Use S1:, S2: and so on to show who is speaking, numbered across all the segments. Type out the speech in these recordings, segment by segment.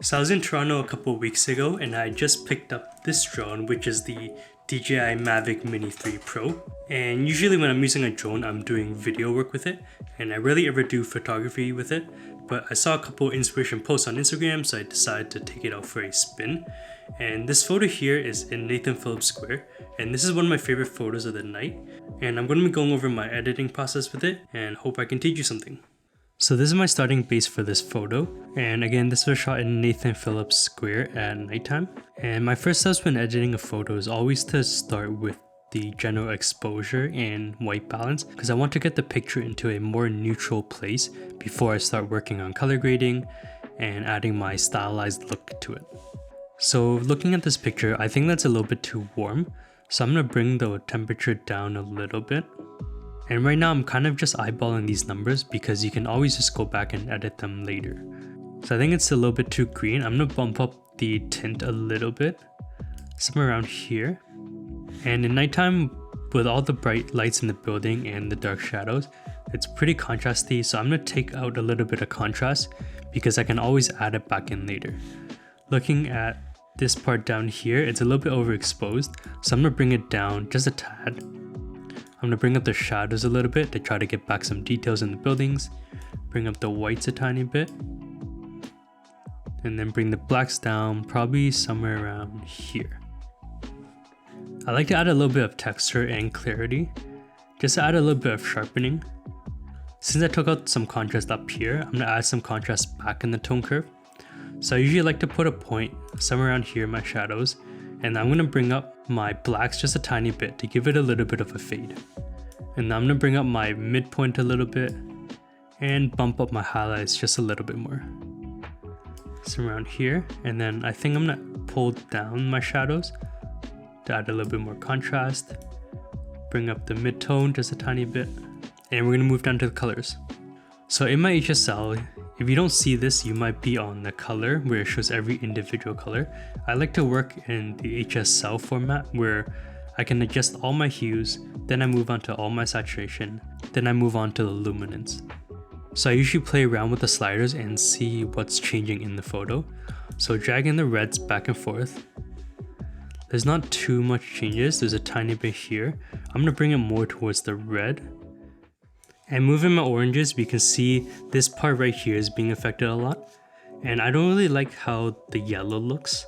S1: So I was in Toronto a couple of weeks ago and I just picked up this drone, which is the DJI Mavic Mini 3 Pro. And usually when I'm using a drone, I'm doing video work with it, and I rarely ever do photography with it. But I saw a couple inspiration posts on Instagram, so I decided to take it out for a spin. And this photo here is in Nathan Phillips Square, and this is one of my favorite photos of the night. And I'm going to be going over my editing process with it and hope I can teach you something. So this is my starting base for this photo, and again this was shot in Nathan Phillips Square at nighttime. And my first steps when editing a photo is always to start with the general exposure and white balance, because I want to get the picture into a more neutral place before I start working on color grading and adding my stylized look to it. So looking at this picture, I think that's a little bit too warm, so I'm going to bring the temperature down a little bit. And right now I'm kind of just eyeballing these numbers because you can always just go back and edit them later. So I think it's a little bit too green. I'm going to bump up the tint a little bit, somewhere around here. And in nighttime, with all the bright lights in the building and the dark shadows, it's pretty contrasty, so I'm going to take out a little bit of contrast because I can always add it back in later. Looking at this part down here, it's a little bit overexposed, so I'm going to bring it down just a tad. I'm going to bring up the shadows a little bit to try to get back some details in the buildings, bring up the whites a tiny bit, and then bring the blacks down probably somewhere around here. I like to add a little bit of texture and clarity, just to add a little bit of sharpening. Since I took out some contrast up here, I'm going to add some contrast back in the tone curve. So I usually like to put a point somewhere around here in my shadows, and I'm going to bring up my blacks just a tiny bit to give it a little bit of a fade. And I'm going to bring up my midpoint a little bit and bump up my highlights just a little bit more. So around here, and then I think I'm going to pull down my shadows to add a little bit more contrast. Bring up the mid-tone just a tiny bit, and we're going to move down to the colors. So in my HSL, if you don't see this, you might be on the color where it shows every individual color. I like to work in the HSL format where I can adjust all my hues, then I move on to all my saturation, then I move on to the luminance. So I usually play around with the sliders and see what's changing in the photo. So dragging the reds back and forth. There's not too much changes, there's a tiny bit here. I'm gonna bring it more towards the red. And moving my oranges, we can see this part right here is being affected a lot. And I don't really like how the yellow looks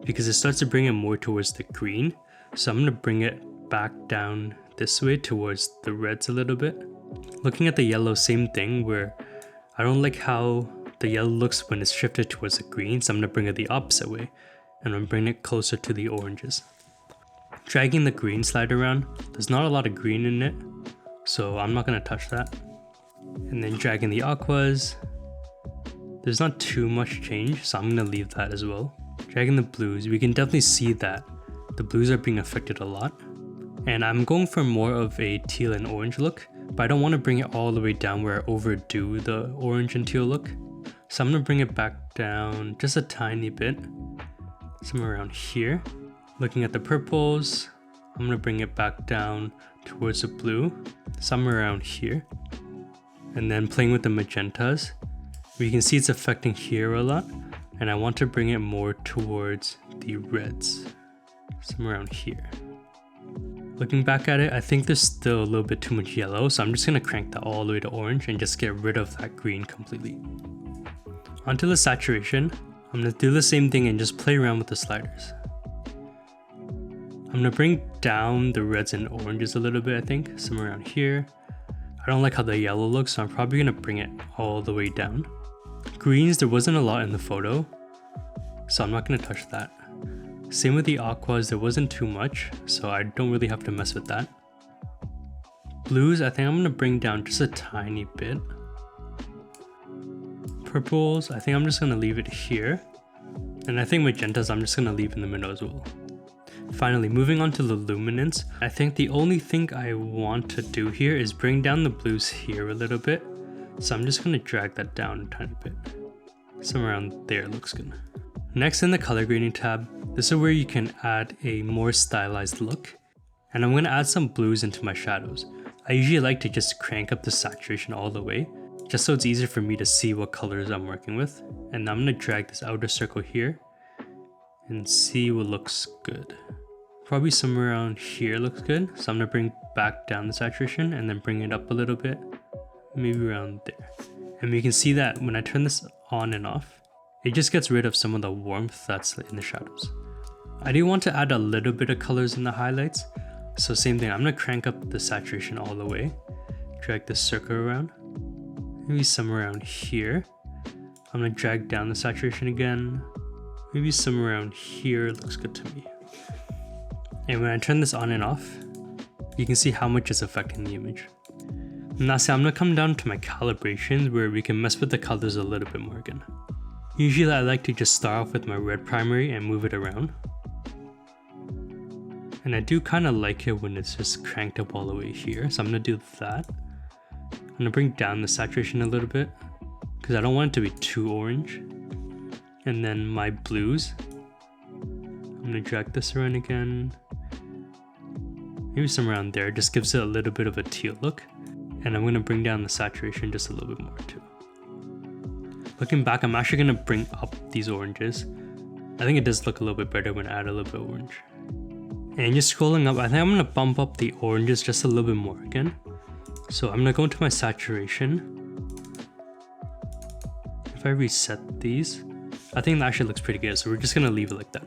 S1: because it starts to bring it more towards the green. So I'm going to bring it back down this way towards the reds a little bit. Looking at the yellow, same thing, where I don't like how the yellow looks when it's shifted towards the green. So I'm going to bring it the opposite way and I'm going to bring it closer to the oranges. Dragging the green slider around, there's not a lot of green in it, so I'm not going to touch that. And then dragging the aquas, there's not too much change, so I'm going to leave that as well. Dragging the blues, we can definitely see that the blues are being affected a lot. And I'm going for more of a teal and orange look, but I don't want to bring it all the way down where I overdo the orange and teal look. So I'm going to bring it back down just a tiny bit, somewhere around here. Looking at the purples, I'm going to bring it back down towards the blue, somewhere around here. And then playing with the magentas, we can see it's affecting here a lot, and I want to bring it more towards the reds, somewhere around here. Looking back at it, I think there's still a little bit too much yellow, so I'm just going to crank that all the way to orange and just get rid of that green completely. Onto the saturation, I'm going to do the same thing and just play around with the sliders. I'm going to bring down the reds and oranges a little bit, I think, somewhere around here. I don't like how the yellow looks, so I'm probably going to bring it all the way down. Greens, there wasn't a lot in the photo, so I'm not going to touch that. Same with the aquas, there wasn't too much, so I don't really have to mess with that. Blues, I think I'm going to bring down just a tiny bit. Purples, I think I'm just going to leave it here. And I think magentas, I'm just going to leave in the middle as well. Finally, moving on to the luminance, I think the only thing I want to do here is bring down the blues here a little bit. So I'm just going to drag that down a tiny bit. Somewhere around there looks good. Next, in the color grading tab, this is where you can add a more stylized look. And I'm going to add some blues into my shadows. I usually like to just crank up the saturation all the way. just so it's easier for me to see what colors I'm working with. And I'm gonna drag this outer circle here and see what looks good. Probably somewhere around here looks good. So I'm gonna bring back down the saturation and then bring it up a little bit, maybe around there. And you can see that when I turn this on and off, it just gets rid of some of the warmth that's in the shadows. I do want to add a little bit of colors in the highlights. So same thing, I'm gonna crank up the saturation all the way, drag this circle around, maybe somewhere around here. I'm gonna drag down the saturation again, maybe somewhere around here looks good to me. And when I turn this on and off, you can see how much it's affecting the image. And lastly, I'm gonna come down to my calibrations where we can mess with the colors a little bit more again. Usually I like to just start off with my red primary and move it around. And I do kind of like it when it's just cranked up all the way here, so I'm gonna do that. I'm gonna bring down the saturation a little bit because I don't want it to be too orange. And then my blues, I'm gonna drag this around again. Maybe somewhere around there, just gives it a little bit of a teal look. And I'm gonna bring down the saturation just a little bit more too. Looking back, I'm actually gonna bring up these oranges. I think it does look a little bit better when I add a little bit of orange. And just scrolling up, I think I'm gonna bump up the oranges just a little bit more again. So I'm gonna go into my saturation. If I reset these, I think that actually looks pretty good. So we're just gonna leave it like that.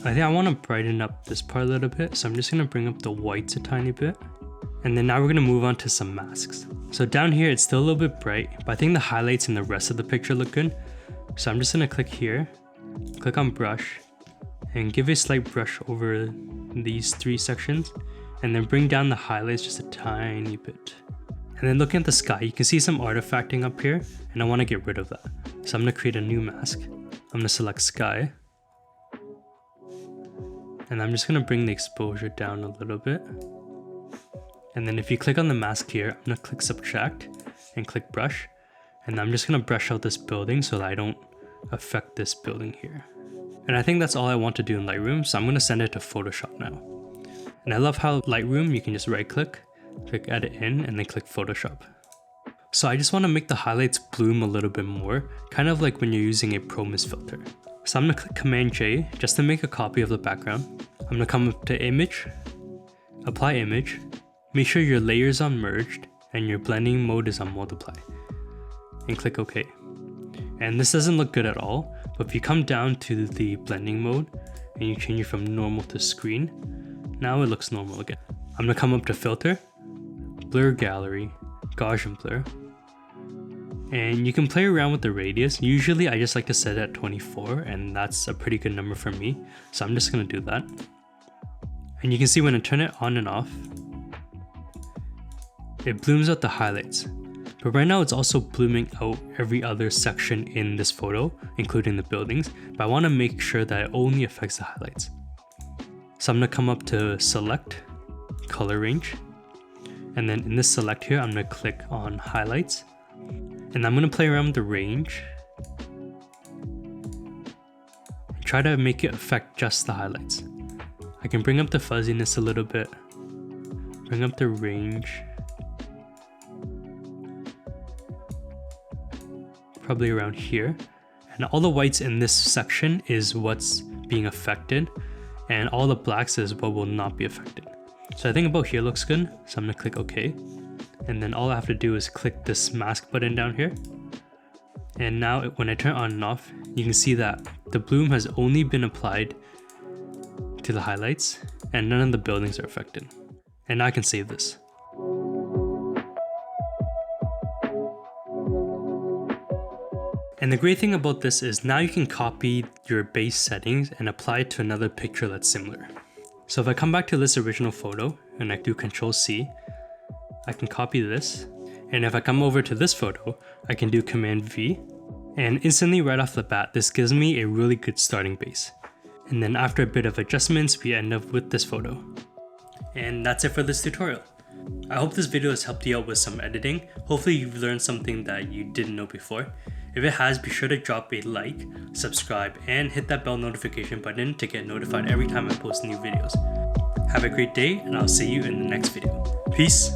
S1: I think I wanna brighten up this part a little bit. So I'm just gonna bring up the whites a tiny bit. And then now we're gonna move on to some masks. So down here, it's still a little bit bright, but I think the highlights in the rest of the picture look good. So I'm just gonna click here, click on brush, and give a slight brush over these three sections, and then bring down the highlights just a tiny bit. And then looking at the sky, you can see some artifacting up here, and I wanna get rid of that. So I'm gonna create a new mask. I'm gonna select sky. And I'm just gonna bring the exposure down a little bit. And then if you click on the mask here, I'm gonna click subtract and click brush. And I'm just gonna brush out this building so that I don't affect this building here. And I think that's all I want to do in Lightroom, so I'm gonna send it to Photoshop now. And I love how Lightroom, you can just right click edit in, and then click Photoshop. So I just wanna make the highlights bloom a little bit more, kind of like when you're using a Pro Mist filter. So I'm gonna click Command J just to make a copy of the background. I'm gonna come up to image, apply image, make sure your layer is on merged and your blending mode is on multiply, and click OK. And this doesn't look good at all, but if you come down to the blending mode and you change it from normal to screen, now it looks normal again. I'm gonna come up to filter, blur gallery, Gaussian blur, and you can play around with the radius. Usually I just like to set it at 24, and that's a pretty good number for me, so I'm just gonna do that. And you can see when I turn it on and off, it blooms out the highlights. But right now it's also blooming out every other section in this photo, including the buildings, but I wanna make sure that it only affects the highlights. So I'm gonna come up to select, color range, and then in this select here, I'm gonna click on highlights, and I'm gonna play around with the range, and try to make it affect just the highlights. I can bring up the fuzziness a little bit, bring up the range, probably around here, and all the whites in this section is what's being affected, and all the blacks is what will not be affected. So I think about here looks good, so I'm gonna click OK, and then all I have to do is click this mask button down here, and now when I turn it on and off, you can see that the bloom has only been applied to the highlights and none of the buildings are affected. And now I can save this. And the great thing about this is now you can copy your base settings and apply it to another picture that's similar. So if I come back to this original photo and I do Ctrl+C, I can copy this. And if I come over to this photo, I can do Command+V. And instantly right off the bat, this gives me a really good starting base. And then after a bit of adjustments, we end up with this photo. And that's it for this tutorial. I hope this video has helped you out with some editing. Hopefully you've learned something that you didn't know before. If it has, be sure to drop a like, subscribe, and hit that bell notification button to get notified every time I post new videos. Have a great day, and I'll see you in the next video. Peace!